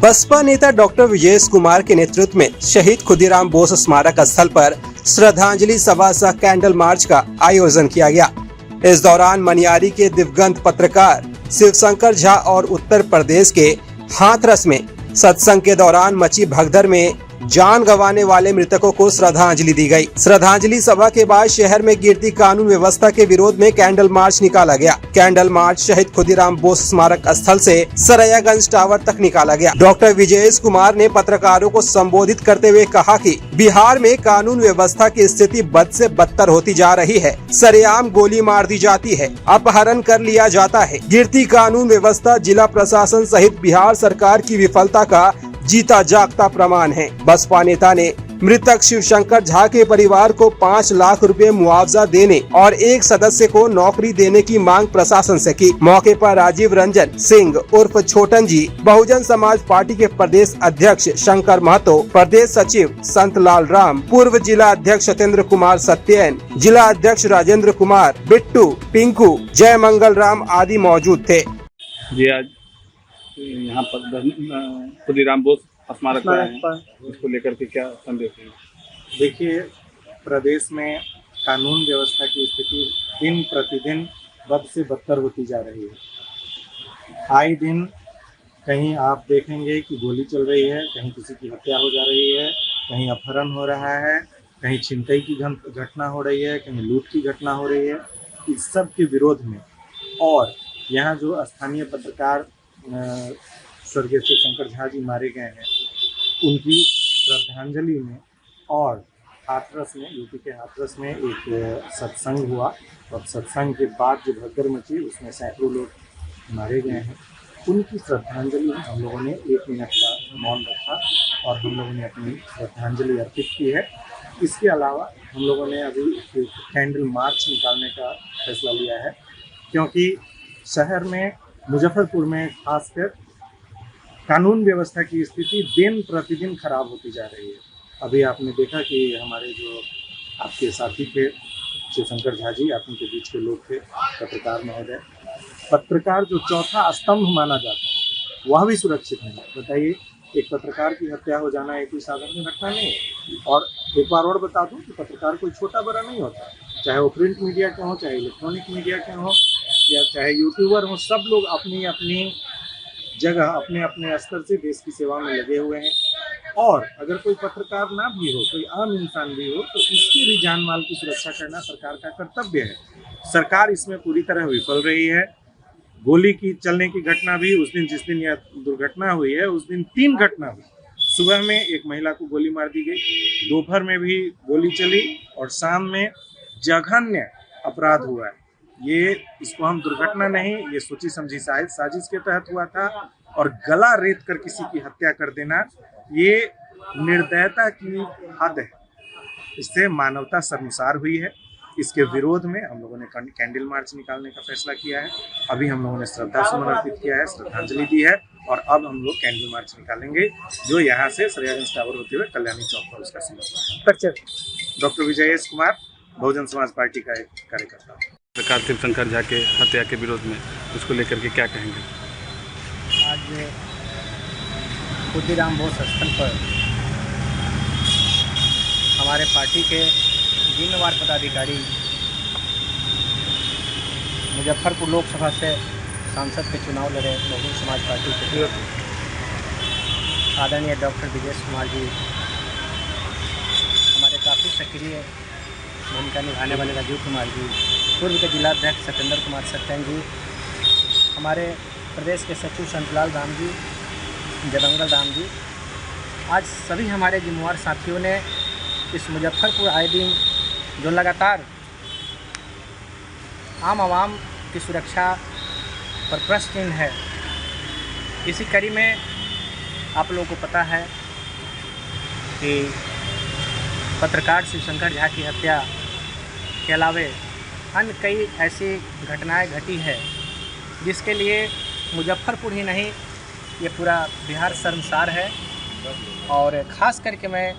बसपा नेता डॉक्टर विजयेश कुमार के नेतृत्व में शहीद खुदीराम बोस स्मारक स्थल पर श्रद्धांजलि सभा सह कैंडल मार्च का आयोजन किया गया। इस दौरान मनियारी के दिवंगत पत्रकार शिवशंकर झा और उत्तर प्रदेश के हाथरस में सत्संग के दौरान मची भगदड़ में जान गंवाने वाले मृतकों को श्रद्धांजलि दी गई। श्रद्धांजलि सभा के बाद शहर में गिरती कानून व्यवस्था के विरोध में कैंडल मार्च निकाला गया। कैंडल मार्च शहीद खुदीराम बोस स्मारक स्थल से सरैयागंज टावर तक निकाला गया। डॉक्टर विजयेश कुमार ने पत्रकारों को संबोधित करते हुए कहा कि बिहार में कानून व्यवस्था की स्थिति बद से बदतर होती जा रही है। सरेआम गोली मार दी जाती है, अपहरण कर लिया जाता है। गिरती कानून व्यवस्था जिला प्रशासन सहित बिहार सरकार की विफलता का जीता जागता प्रमाण है। बसपा नेता ने मृतक शिवशंकर झा के परिवार को 5 लाख रुपए मुआवजा देने और एक सदस्य को नौकरी देने की मांग प्रशासन से की। मौके पर राजीव रंजन सिंह उर्फ छोटन जी, बहुजन समाज पार्टी के प्रदेश अध्यक्ष शंकर महतो, प्रदेश सचिव संत लाल राम, पूर्व जिला अध्यक्ष सत्येंद्र कुमार सत्येन, जिला अध्यक्ष राजेंद्र कुमार, बिट्टू, पिंकू, जय मंगल राम आदि मौजूद थे। जी आज यहाँ पर खुदीराम बोस स्मारक आए हैं, इसको लेकर के क्या संदेश है? देखिए, प्रदेश में कानून व्यवस्था की स्थिति दिन प्रतिदिन बद से बदतर होती जा रही है। आए दिन कहीं आप देखेंगे कि गोली चल रही है, कहीं किसी की हत्या हो जा रही है, कहीं अपहरण हो रहा है, कहीं छिनतई की घटना हो रही है, कहीं लूट की घटना हो रही है। इस सब के विरोध में और यहाँ जो स्थानीय पत्रकार स्वर्गीय शिवशंकर झा जी मारे गए हैं, उनकी श्रद्धांजलि में और हाथरस में, यूपी के हाथरस में एक सत्संग हुआ और सत्संग के बाद जो भगदड़ मची उसमें सैकड़ों लोग मारे गए हैं। उनकी श्रद्धांजलि में हम लोगों ने 1 मिनट का मौन रखा और हम लोगों ने अपनी श्रद्धांजलि अर्पित की है। इसके अलावा हम लोगों ने अभी एक कैंडल मार्च निकालने का फैसला लिया है, क्योंकि शहर में, मुजफ्फरपुर में खासकर कानून व्यवस्था की स्थिति दिन प्रतिदिन खराब होती जा रही है। अभी आपने देखा कि हमारे जो आपके साथी थे शिवशंकर झा जी, आप उनके बीच के लोग थे, पत्रकार महोदय, पत्रकार जो चौथा स्तंभ माना जाता है वह भी सुरक्षित नहीं है। बताइए, एक पत्रकार की हत्या हो जाना एक कोई साधारण घटना नहीं है। और एक बार और बता दूं कि पत्रकार कोई छोटा बड़ा नहीं होता, चाहे वो प्रिंट मीडिया के हों, चाहे इलेक्ट्रॉनिक मीडिया के हों या चाहे यूट्यूबर हों, सब लोग अपनी अपनी जगह अपने अपने स्तर से देश की सेवा में लगे हुए हैं। और अगर कोई पत्रकार ना भी हो, कोई आम इंसान भी हो, तो इसकी भी जान माल की सुरक्षा करना सरकार का कर्तव्य है। सरकार इसमें पूरी तरह विफल रही है। गोली की चलने की घटना भी उस दिन, जिस दिन यह दुर्घटना हुई है, उस दिन 3 घटना हुई। सुबह में एक महिला को गोली मार दी गई, दोपहर में भी गोली चली और शाम में जघन्य अपराध हुआ है। ये इसको हम दुर्घटना नहीं, ये सोची समझी साजिश के तहत हुआ था। और गला रेत कर किसी की हत्या कर देना, ये निर्दयता की हद है। इससे मानवता शर्मसार हुई है। इसके विरोध में हम लोगों ने कैंडल मार्च निकालने का फैसला किया है। अभी हम लोगों ने श्रद्धा सुमन अर्पित किया है, श्रद्धांजलि दी है और अब हम लोग कैंडल मार्च निकालेंगे, जो यहाँ से सरैयागंज टावर होते हुए कल्याणी चौक पर उसका समापन। डॉक्टर विजयेश कुमार, बहुजन समाज पार्टी का एक कार्यकर्ता। पत्रकार शिवशंकर झा के हत्या के विरोध में उसको लेकर के क्या कहेंगे? आज खुदीराम बोस स्थल पर हमारे पार्टी के जिम्मेवार पदाधिकारी, मुजफ्फरपुर लोकसभा से सांसद के चुनाव लड़े बहुजन समाज पार्टी के आदरणीय डॉक्टर विजयेश कुमार जी, हमारे काफ़ी सक्रिय भूमिका निभाने वाले राजीव कुमार जी, पूर्व के जिलाध्यक्ष सत्येंद्र कुमार सत्येन जी, हमारे प्रदेश के सचिव संत लाल राम जी, जय मंगल राम जी, आज सभी हमारे जिम्मेवार साथियों ने इस मुजफ्फरपुर आए दिन जो लगातार आम आवाम की सुरक्षा पर प्रश्न चिन्ह है, इसी कड़ी में आप लोगों को पता है कि पत्रकार शिवशंकर झा की हत्या के अलावे अन्य कई ऐसी घटनाएं घटी है, जिसके लिए मुजफ्फरपुर ही नहीं, ये पूरा बिहार शर्मसार है। और ख़ास करके मैं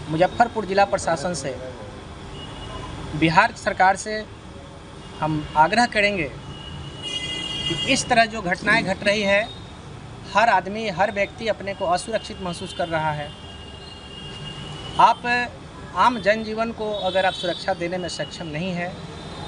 मुजफ्फरपुर ज़िला प्रशासन से, बिहार सरकार से हम आग्रह करेंगे कि इस तरह जो घटनाएं घट रही है, हर आदमी, हर व्यक्ति अपने को असुरक्षित महसूस कर रहा है। आप आम जनजीवन को अगर आप सुरक्षा देने में सक्षम नहीं है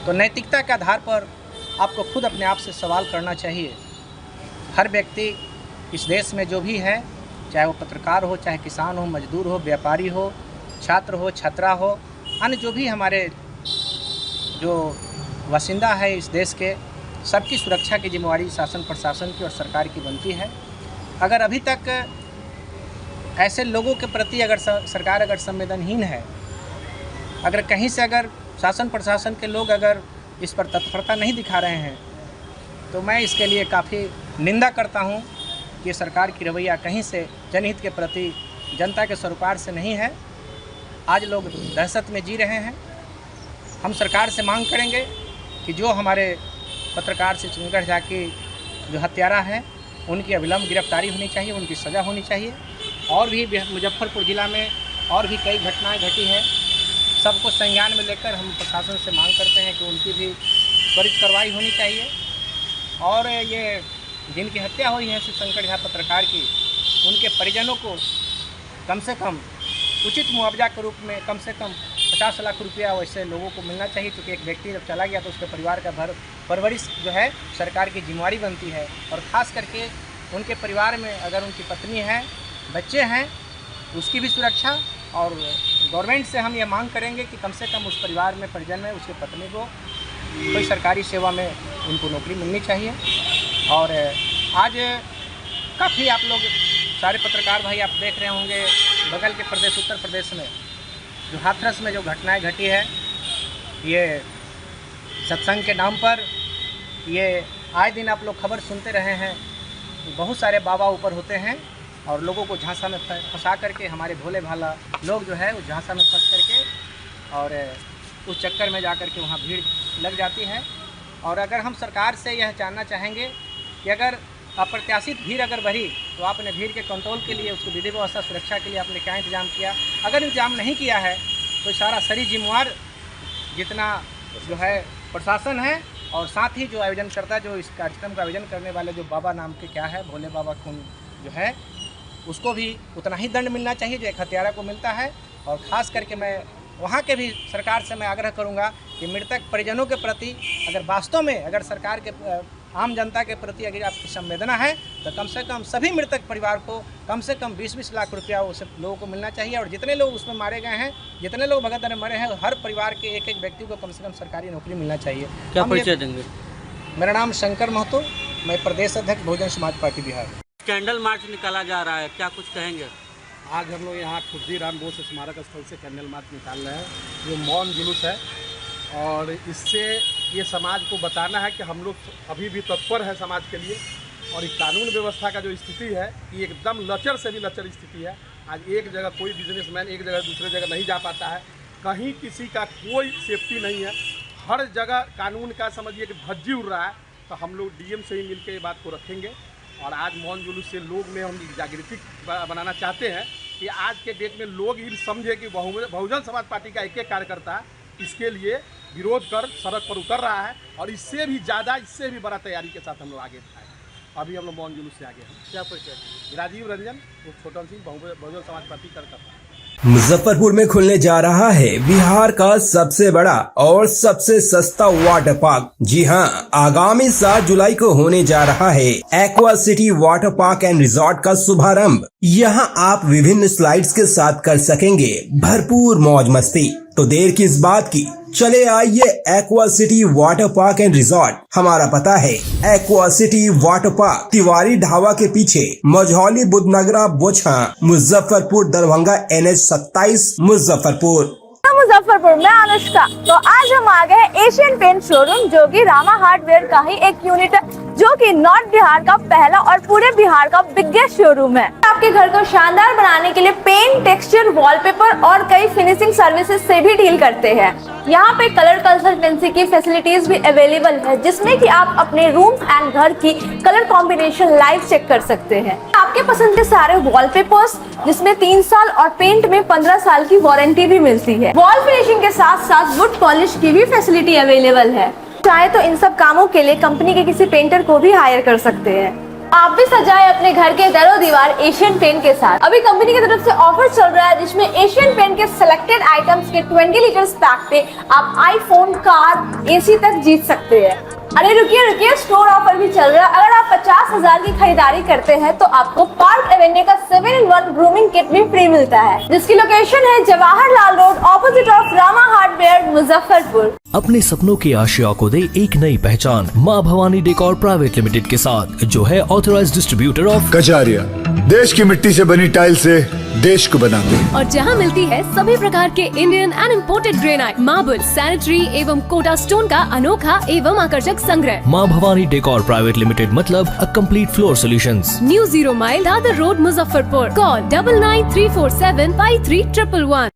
तो नैतिकता के आधार पर आपको खुद अपने आप से सवाल करना चाहिए। हर व्यक्ति इस देश में जो भी है, चाहे वो पत्रकार हो, चाहे किसान हो, मजदूर हो, व्यापारी हो, छात्र हो, छात्रा हो, अन्य जो भी हमारे जो बासिंदा है इस देश के, सबकी सुरक्षा की जिम्मेवारी शासन प्रशासन की और सरकार की बनती है। अगर अभी तक ऐसे लोगों के प्रति अगर सरकार अगर संवेदनहीन है, अगर कहीं से अगर शासन प्रशासन के लोग अगर इस पर तत्परता नहीं दिखा रहे हैं, तो मैं इसके लिए काफ़ी निंदा करता हूं कि सरकार की रवैया कहीं से जनहित के प्रति, जनता के सरोकार से नहीं है। आज लोग दहशत में जी रहे हैं। हम सरकार से मांग करेंगे कि जो हमारे पत्रकार से चुनकर जाके जो हत्यारा हैं उनकी अविलंब गिरफ्तारी होनी चाहिए, उनकी सज़ा होनी चाहिए। और भी मुजफ्फरपुर ज़िला में और भी कई घटनाएं घटी हैं, सबको संज्ञान में लेकर हम प्रशासन से मांग करते हैं कि उनकी भी त्वरित कार्रवाई होनी चाहिए। और ये जिनकी हत्या हुई है शिवशंकर झा पत्रकार की, उनके परिजनों को कम से कम उचित मुआवजा के रूप में कम से कम 50 लाख रुपया वैसे लोगों को मिलना चाहिए, क्योंकि एक व्यक्ति जब चला गया तो उसके परिवार का परवरिश जो है सरकार की जिम्मेवारी बनती है। और ख़ास करके उनके परिवार में अगर उनकी पत्नी है, बच्चे हैं, उसकी भी सुरक्षा। और गवर्नमेंट से हम ये मांग करेंगे कि कम से कम उस परिवार में, परिजन में, उसके पत्नी को कोई सरकारी सेवा में उनको नौकरी मिलनी चाहिए। और आज काफ़ी आप लोग सारे पत्रकार भाई आप देख रहे होंगे, बगल के प्रदेश उत्तर प्रदेश में जो हाथरस में जो घटनाएं घटी है, ये सत्संग के नाम पर ये आए दिन आप लोग खबर सुनते रहे हैं। बहुत सारे बाबा ऊपर होते हैं और लोगों को झांसा में फंसा करके, हमारे भोले भाला लोग जो है उस झांसा में फंस करके और उस चक्कर में जा कर के वहाँ भीड़ लग जाती है। और अगर हम सरकार से यह जानना चाहेंगे कि अगर अप्रत्याशित भीड़ अगर बढ़ी तो आपने भीड़ के कंट्रोल के लिए, उसको विधि व्यवस्था सुरक्षा के लिए आपने क्या इंतजाम किया? अगर इंतजाम नहीं किया है तो सारा सरी जिम्मेवार जितना जो है प्रशासन है, और साथ ही जो आयोजनकर्ता, जो इस कार्यक्रम का आयोजन करने वाले जो बाबा नाम के क्या है, भोले बाबा खून जो है, उसको भी उतना ही दंड मिलना चाहिए जो एक हत्यारा को मिलता है। और ख़ास करके मैं वहाँ के भी सरकार से मैं आग्रह करूँगा कि मृतक परिजनों के प्रति अगर वास्तव में अगर सरकार के आम जनता के प्रति अगर आपकी संवेदना है तो कम से कम सभी मृतक परिवार को कम से कम 20-20 लाख रुपया उस लोगों को मिलना चाहिए। और जितने लोग उसमें मारे गए हैं, जितने लोग भगत में मरे हैं, हर परिवार के एक एक व्यक्ति को कम से कम सरकारी नौकरी मिलना चाहिए। क्या परिचय देंगे? मेरा नाम शंकर महतो, मैं प्रदेश अध्यक्ष Bahujan Samaj party Bihar. Candle march निकाला जा रहा है, क्या कुछ कहेंगे? आज हम लोग यहाँ खुदीराम बोस स्मारक स्थल से कैंडल मार्च निकाल रहे हैं। ये मौन जुलूस है और इससे ये समाज को बताना है कि हम लोग अभी भी तत्पर है समाज के लिए। और ये कानून व्यवस्था का जो स्थिति है, ये एकदम लचर से भी लचर स्थिति है। आज एक जगह कोई बिजनेसमैन एक जगह दूसरे जगह नहीं जा पाता है, कहीं किसी का कोई सेफ्टी नहीं है, हर जगह कानून का समझिए कि धज्जी उड़ रहा है। तो हम लोग डीएम से ही मिलकर ये बात को रखेंगे। और आज मौन जुलूस से लोग में हम जागृति बनाना चाहते हैं कि आज के डेट में लोग ही समझे कि बहुजन समाज पार्टी का एक एक कार्यकर्ता इसके लिए विरोध कर सड़क पर उतर रहा है। और इससे भी ज़्यादा, इससे भी बड़ा तैयारी के साथ हम लोग आगे आए। अभी हम लोग मौन जुलूस से आगे हैं। क्या परिचय? राजीव रंजन, छोटन सिंह, बहुजन समाज पार्टी कार्यकर्ता। मुजफ्फरपुर में खुलने जा रहा है बिहार का सबसे बड़ा और सबसे सस्ता वाटर पार्क। जी हाँ, आगामी 7 जुलाई को होने जा रहा है aqua city water park and resort का शुभारंभ। यहाँ आप विभिन्न स्लाइड्स के साथ कर सकेंगे भरपूर मौज मस्ती। तो देर किस बात की, चले आइए aqua city water park and resort. हमारा पता है aqua city water park, Tiwari dhaba के पीछे, मझौली बुद्धनगरा बोछा, मुजफ्फरपुर दरभंगा NH 27 मुजफ्फरपुर। मुजफ्फरपुर में अनुष्का। तो आज हम आ गए एशियन पेंट शोरूम, जो कि रामा हार्डवेयर का ही एक यूनिट है, जो कि नॉर्थ बिहार का पहला और पूरे बिहार का बिगेस्ट शोरूम है। आपके घर को शानदार बनाने के लिए पेंट, टेक्सचर, वॉलपेपर और कई फिनिशिंग सर्विसेज से भी डील करते हैं। यहाँ पे कलर कंसल्टेंसी की फैसिलिटीज भी अवेलेबल है, जिसमें कि आप अपने रूम एंड घर की कलर कॉम्बिनेशन लाइव चेक कर सकते हैं। आपके पसंद के सारे वॉलपेपर्स, जिसमें 3 साल और पेंट में 15 साल की वारंटी भी मिलती है। वॉल फिनिशिंग के साथ साथ वुड पॉलिश की भी फैसिलिटी अवेलेबल है। चाहे तो इन सब कामों के लिए कंपनी के किसी पेंटर को भी हायर कर सकते हैं। आप भी सजाए अपने घर के दरो दीवार एशियन पेंट के साथ। अभी कंपनी की तरफ से ऑफर चल रहा है जिसमें एशियन पेंट के सिलेक्टेड आइटम्स के 20 लीटर्स पैक पे आप आईफोन, कार, एसी तक जीत सकते हैं। अरे रुकिए, स्टोर ऑफर भी चल रहा है। अगर आप 50,000 की खरीदारी करते हैं तो आपको पार्क एवेन्यू का 7-in-1 ग्रूमिंग किट भी फ्री मिलता है, जिसकी लोकेशन है Jawaharlal road, opposite of Rama hardware, Muzaffarpur. अपने सपनों की आशिया को दे एक नई पहचान माँ भवानी डेकोर प्राइवेट लिमिटेड के साथ, जो है ऑथराइज्ड डिस्ट्रीब्यूटर ऑफ कजारिया। देश की मिट्टी से बनी टाइल से देश को बनाते हैं। और जहां मिलती है सभी प्रकार के Indian and imported granite, marble, sanitary एवं कोटा स्टोन का अनोखा एवं आकर्षक संग्रह। माँ भवानी डेकोर प्राइवेट लिमिटेड मतलब a complete floor solutions. New 0 mile Dadar road, Muzaffarpur. Call 9934753111।